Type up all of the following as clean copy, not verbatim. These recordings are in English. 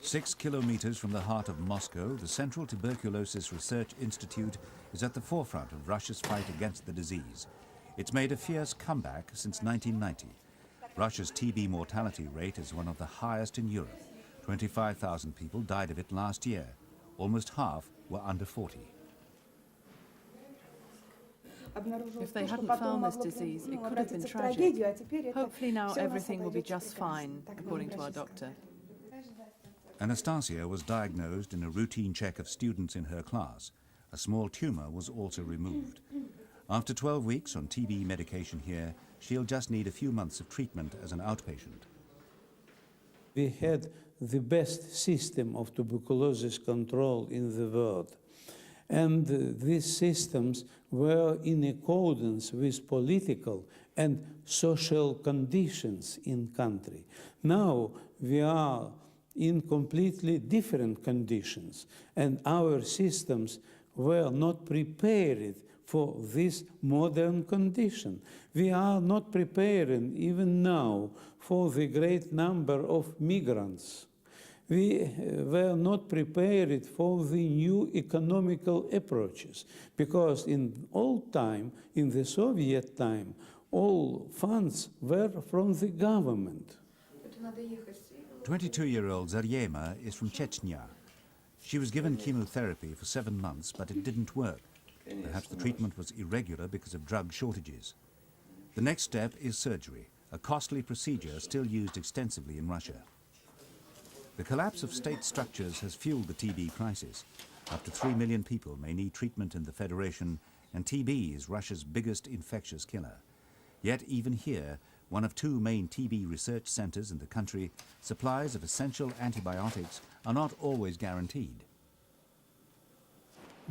6 kilometres from the heart of Moscow, the Central Tuberculosis Research Institute is at the forefront of Russia's fight against the disease. It's made a fierce comeback since 1990. Russia's TB mortality rate is one of the highest in Europe. 25,000 people died of it last year. Almost half were under 40. If they hadn't found this disease, it could have been tragic. Hopefully now everything will be just fine, according to our doctor. Anastasia was diagnosed in a routine check of students in her class. A small tumour was also removed. After 12 weeks on TB medication here, she'll just need a few months of treatment as an outpatient. We had the best system of tuberculosis control in the world. And these systems were in accordance with political and social conditions in country. Now we are in completely different conditions, and our systems were not prepared for this modern condition. We are not preparing even now for the great number of migrants. We were not prepared for the new economical approaches, because in old time, in the Soviet time, all funds were from the government. 22-year-old Zaryema is from Chechnya. She was given chemotherapy for 7 months, but it didn't work. Perhaps the treatment was irregular because of drug shortages. The next step is surgery, a costly procedure still used extensively in Russia. The collapse of state structures has fueled the TB crisis. Up to 3 million people may need treatment in the Federation, and TB is Russia's biggest infectious killer. Yet even here, one of 2 main TB research centers in the country, supplies of essential antibiotics are not always guaranteed.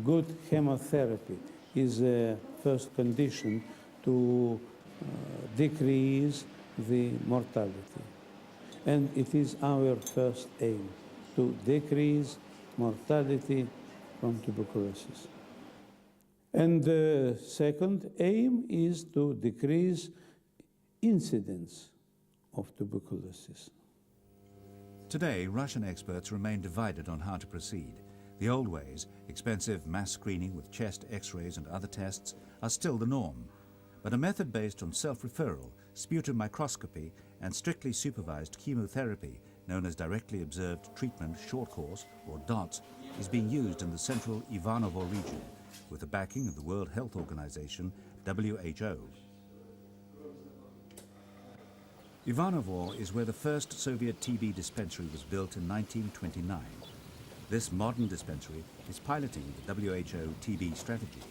Good chemotherapy is a first condition to decrease the mortality. And it is our first aim, to decrease mortality from tuberculosis. And the second aim is to decrease incidence of tuberculosis. Today, Russian experts remain divided on how to proceed. The old ways, expensive mass screening with chest x-rays and other tests, are still the norm. But a method based on self-referral, sputum microscopy, and strictly supervised chemotherapy, known as directly observed treatment short course, or DOTS, is being used in the central Ivanovo region, with the backing of the World Health Organization, WHO. Ivanovo is where the first Soviet TB dispensary was built in 1929. This modern dispensary is piloting the WHO TB strategy.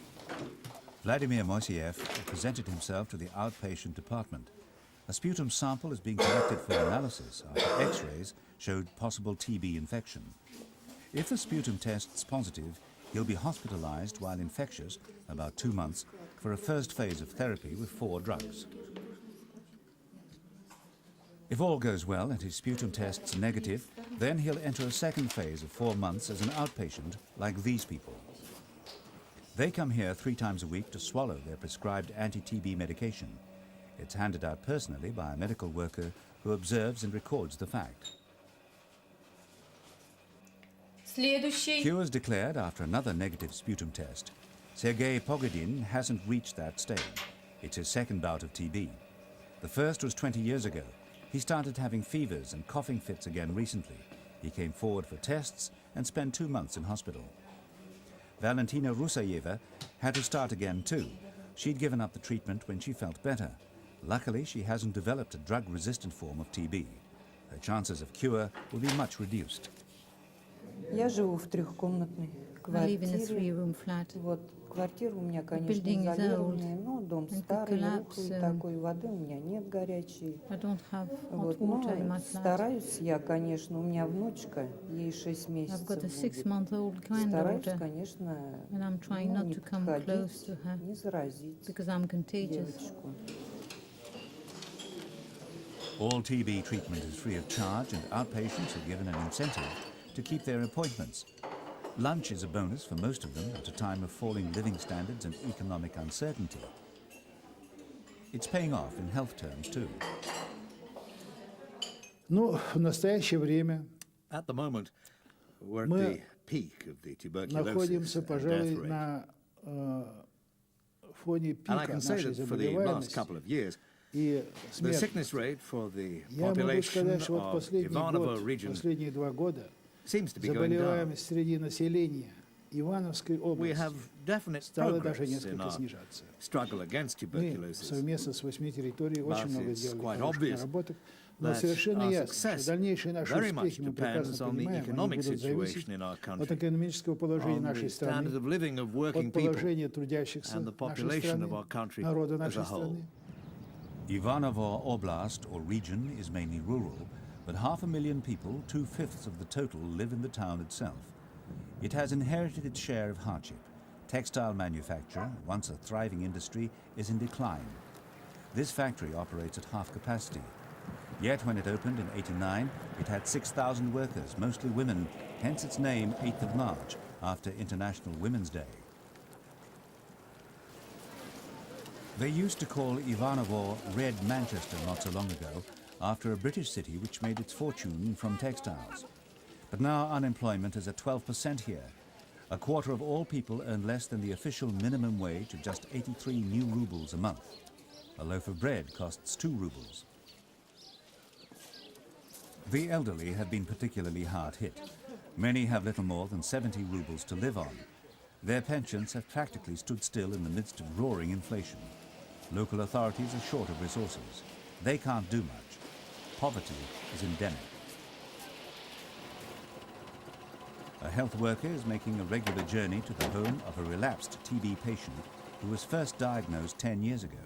Vladimir Moiseev presented himself to the outpatient department. A sputum sample is being collected for analysis after X-rays showed possible TB infection. If the sputum tests positive, he'll be hospitalized while infectious, about 2 months, for a first phase of therapy with 4 drugs. If all goes well and his sputum tests negative, then he'll enter a second phase of 4 months as an outpatient, like these people. They come here 3 times a week to swallow their prescribed anti-TB medication. It's handed out personally by a medical worker who observes and records the fact. Cures declared after another negative sputum test. Sergei Pogodin hasn't reached that stage. It's his second bout of TB. The first was 20 years ago. He started having fevers and coughing fits again recently. He came forward for tests and spent 2 months in hospital. Valentina Rusayeva had to start again too. She'd given up the treatment when she felt better. Luckily, she hasn't developed a drug-resistant form of TB. Her chances of cure will be much reduced. Я живу в трехкомнатной I live in a 3-room flat. Вот квартира у меня, конечно, Building is изолированная, но дом and could старый, collapse, рухлый такой, воды у меня нет горячей. I don't have hot Вот, water in но my flat. стараюсь я, конечно, у меня внучка, ей 6 месяцев I've got a будет. 6-month-old Стараюсь, granddaughter, конечно, and I'm trying ну, not не to come close подходить, to her не заразить because I'm contagious. девочку. All TB treatment is free of charge, and outpatients are given an incentive to keep their appointments. Lunch is a bonus for most of them at a time of falling living standards and economic uncertainty. It's paying off in health terms too. Ну, в настоящее время At the moment, we're at Мы the peak of the tuberculosis находимся, and death пожалуй, rate. на фоне And I пика can say нашей that for the last заболеваемости couple of years, и the смертности. sickness rate for the Я могу population сказать, что вот of последний Ivanovo год, region последние 2 года seems to be going down. заболеваемость среди населения Ивановской We have области definite стала даже progress in несколько our снижаться. struggle against Мы tuberculosis. совместно с 8 территорий очень But много it's сделали quite хороших obvious наработок, но that совершенно our ясно, success что дальнейшие наши very much успехи, мы depends прекрасно on the понимаем, они economic будут зависеть situation in our от country, экономического положения on the нашей standard страны, of living of working от people, положения трудящихся and the нашей population of our страны, country народа as a нашей whole. страны. Ivanovo Oblast, or region, is mainly rural, but 500,000 people, 2/5 of the total, live in the town itself. It has inherited its share of hardship. Textile manufacture, once a thriving industry, is in decline. This factory operates at half capacity. Yet when it opened in '89, it had 6,000 workers, mostly women, hence its name 8th of March, after International Women's Day. They used to call Ivanovo Red Manchester not so long ago, after a British city which made its fortune from textiles. But now unemployment is at 12% here. A quarter of all people earn less than the official minimum wage of just 83 new rubles a month. A loaf of bread costs 2 rubles. The elderly have been particularly hard hit. Many have little more than 70 rubles to live on. Their pensions have practically stood still in the midst of roaring inflation. Local authorities are short of resources. They can't do much. Poverty is endemic. A health worker is making a regular journey to the home of a relapsed TB patient who was first diagnosed 10 years ago.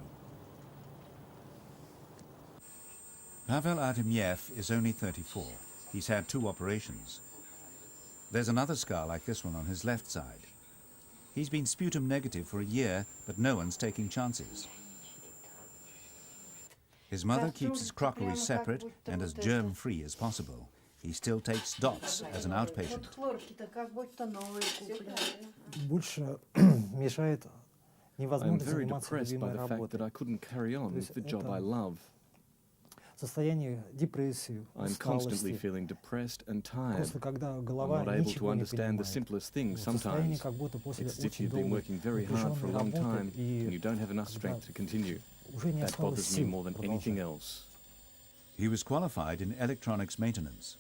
Pavel Artemyev is only 34. He's had 2 operations. There's another scar like this one on his left side. He's been sputum negative for a year, but no one's taking chances. His mother keeps his crockery separate and as germ-free as possible. He still takes dots as an outpatient. Больше мешает I'm невозможность very заниматься depressed by любимой the fact that I работой. couldn't carry on with the job I love. Состояние депрессии, I'm constantly усталости. feeling depressed and tired. Просто когда I'm голова not able to ничего не understand the понимает. simplest things Вот состояние sometimes. как будто после It's as if очень you've been долгой working very hard for a напряженной long работы time and you и don't have enough когда strength to continue. уже не That осталось bothers me сил more than anything продолжать. else. He was qualified in electronics maintenance.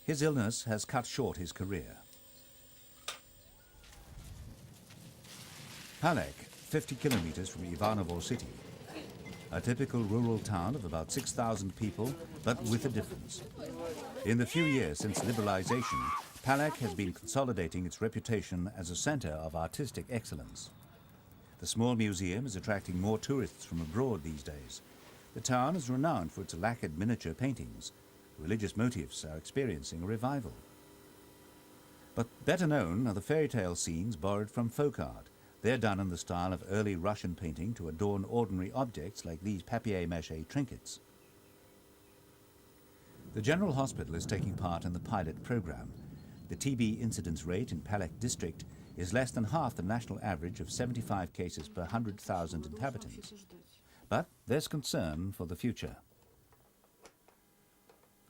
His illness has cut short his career. Palek, 50 kilometers from Ivanovo city. A typical rural town of about 6,000 people, but with a difference. In the few years since liberalization, Palek has been consolidating its reputation as a center of artistic excellence. The small museum is attracting more tourists from abroad these days. The town is renowned for its lacquered miniature paintings. Religious motifs are experiencing a revival. But better known are the fairy tale scenes borrowed from folk art. They're done in the style of early Russian painting to adorn ordinary objects like these papier-mâché trinkets. The General Hospital is taking part in the pilot program. The TB incidence rate in Palek district is less than half the national average of 75 cases per 100,000 inhabitants. But there's concern for the future.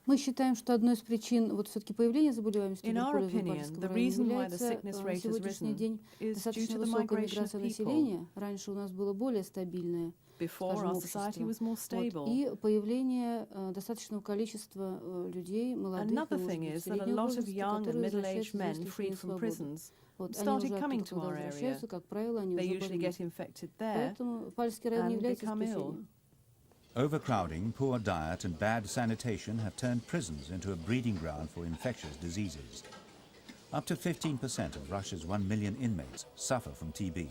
Мы считаем, что одной из причин вот все-таки появления заболеваемости In our туберкулезом в opinion, Балтийском the районе reason why the является sickness rate has сегодняшний risen день is due достаточно to the высокая migration миграция of people. населения. Раньше у нас было более стабильное, Before, скажем, our society общество. was more Вот. stable. И появление достаточного количества людей, молодых, и, Another может thing быть, is that a среднего lot of возраста, young and которые middle-aged возвращаются men здесь freed лишь from свободу. prisons Вот, они started уже coming оттуда, to когда our area. возвращаются, как правило, они They уже usually больны. get infected there Поэтому Пальский район не and является become ill. исключением. Overcrowding, poor diet and bad sanitation have turned prisons into a breeding ground for infectious diseases. Up to 15% of Russia's 1 million inmates suffer from TB,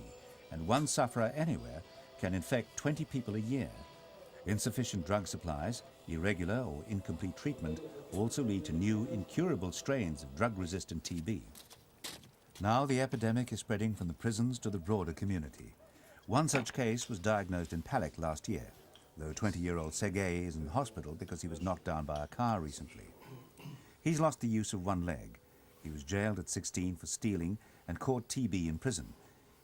and one sufferer anywhere can infect 20 people a year. Insufficient drug supplies, irregular or incomplete treatment also lead to new incurable strains of drug-resistant TB. Now the epidemic is spreading from the prisons to the broader community. One such case was diagnosed in Palek last year, though 20-year-old Sergei is in hospital because he was knocked down by a car recently. He's lost the use of one leg. He was jailed at 16 for stealing and caught TB in prison.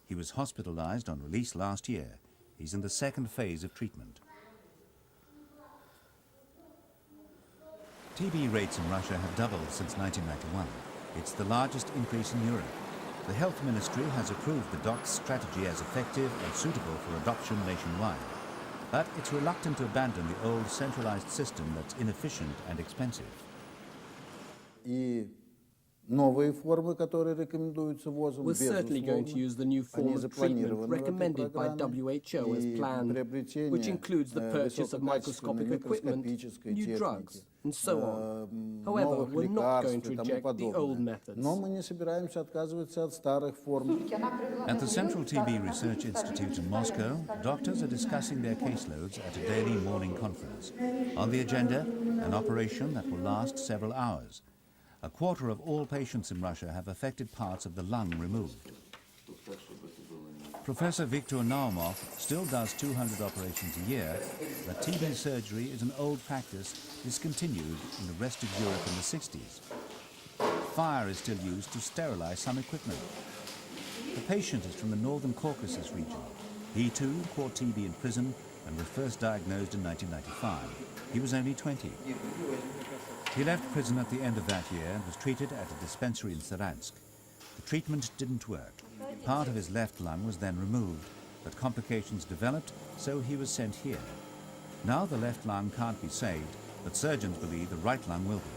He was hospitalized on release last year. He's in the second phase of treatment. TB rates in Russia have doubled since 1991. It's the largest increase in Europe. The Health Ministry has approved the DOTS strategy as effective and suitable for adoption nationwide. But it's reluctant to abandon the old centralized system that's inefficient and expensive. We're certainly going to use the new form of treatment recommended by WHO as planned, which includes the purchase of microscopic equipment, new drugs, and so on. However, we're not going to reject the old methods. At the Central TB Research Institute in Moscow, doctors are discussing their caseloads at a daily morning conference. On the agenda, an operation that will last several hours. A quarter of all patients in Russia have affected parts of the lung removed. Professor Viktor Naumov still does 200 operations a year, but TB surgery is an old practice discontinued in the rest of Europe in the 60s. Fire is still used to sterilize some equipment. The patient is from the Northern Caucasus region. He too caught TB in prison and was first diagnosed in 1995. He was only 20. He left prison at the end of that year and was treated at a dispensary in Saransk. The treatment didn't work. Part of his left lung was then removed, but complications developed, so he was sent here. Now the left lung can't be saved, but surgeons believe the right lung will be.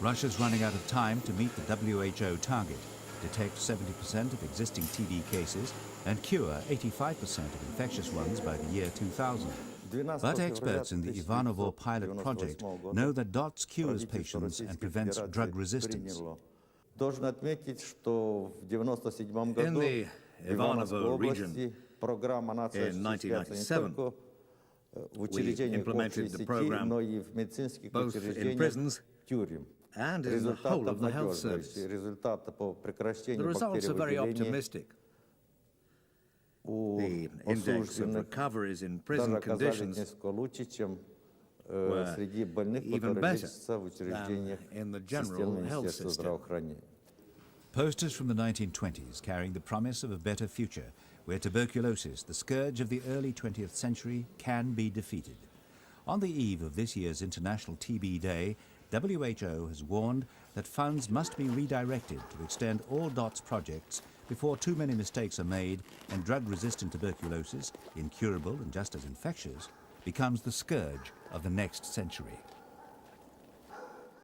Russia's running out of time to meet the WHO target, detect 70% of existing TB cases and cure 85% of infectious ones by the year 2000. But experts in the Ivanovo pilot project know that DOTS cures patients and prevents drug resistance. In the Ivanovo region, in 1997, we implemented the program both in prisons and in the whole of the health service. The results are very optimistic. The index of recoveries in prison conditions were even better than in the general health system. Posters from the 1920s carrying the promise of a better future, where tuberculosis, the scourge of the early 20th century, can be defeated. On the eve of this year's International TB Day, WHO has warned that funds must be redirected to extend all DOTS projects before too many mistakes are made and drug-resistant tuberculosis, incurable and just as infectious, becomes the scourge of the next century.